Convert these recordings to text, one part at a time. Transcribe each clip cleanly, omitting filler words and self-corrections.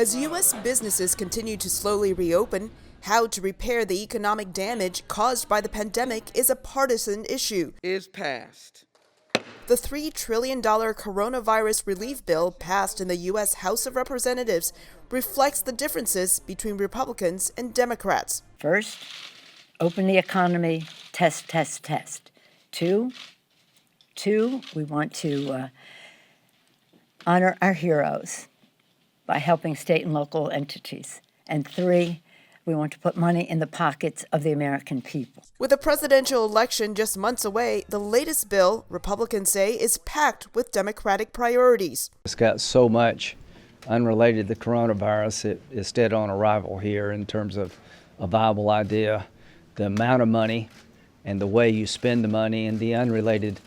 As U.S. businesses continue to slowly reopen, how to repair the economic damage caused by the pandemic is a partisan issue. Is passed. The $3 trillion coronavirus relief bill passed in the U.S. House of Representatives reflects the differences between Republicans and Democrats. First, open the economy, test, test, test. Two, we want to honor our heroes by helping state and local entities. And three, we want to put money in the pockets of the American people. With a presidential election just months away, the latest bill, Republicans say, is packed with Democratic priorities. It's got so much unrelated to the coronavirus. It is dead on arrival here in terms of a viable idea. The amount of money and the way you spend the money and the unrelated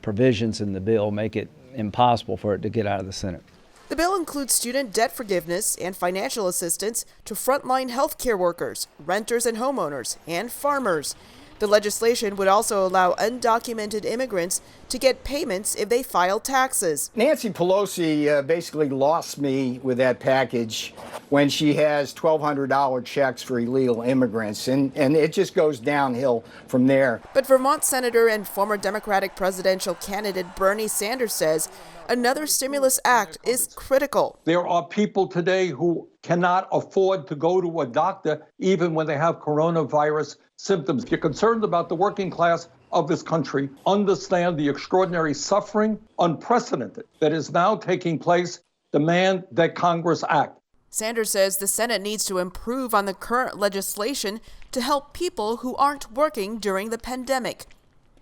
provisions in the bill make it impossible for it to get out of the Senate. The bill includes student debt forgiveness and financial assistance to frontline healthcare workers, renters and homeowners, and farmers. The legislation would also allow undocumented immigrants to get payments if they file taxes. Nancy Pelosi basically lost me with that package when she has $1,200 checks for illegal immigrants, and it just goes downhill from there. But Vermont Senator and former Democratic presidential candidate Bernie Sanders says another stimulus act is critical. There are people today who cannot afford to go to a doctor even when they have coronavirus symptoms. If you're concerned about the working class of this country, understand the extraordinary suffering, unprecedented, that is now taking place. Demand that Congress act. Sanders says the Senate needs to improve on the current legislation to help people who aren't working during the pandemic.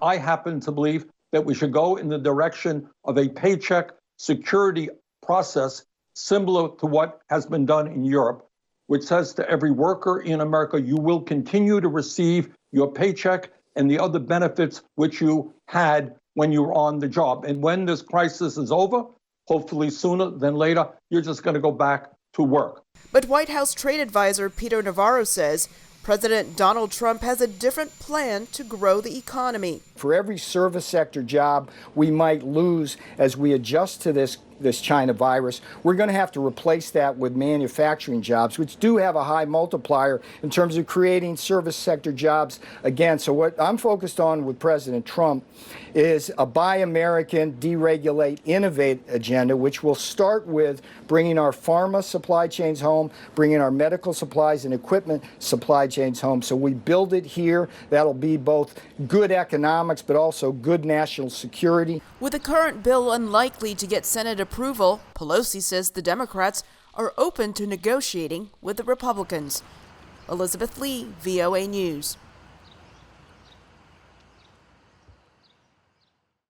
I happen to believe that we should go in the direction of a paycheck security process similar to what has been done in Europe, which says to every worker in America, you will continue to receive your paycheck and the other benefits which you had when you were on the job. And when this crisis is over, hopefully sooner than later, you're just going to go back to work. But White House trade advisor Peter Navarro says President Donald Trump has a different plan to grow the economy. For every service sector job we might lose as we adjust to this China virus, we're going to have to replace that with manufacturing jobs, which do have a high multiplier in terms of creating service sector jobs again. So what I'm focused on with President Trump is a Buy American, Deregulate, Innovate agenda, which will start with bringing our pharma supply chains home, bringing our medical supplies and equipment supply chains home. So we build it here. That'll be both good economics, but also good national security. With the current bill unlikely to get Senate approval, Pelosi says the Democrats are open to negotiating with the Republicans. Elizabeth Lee, VOA News.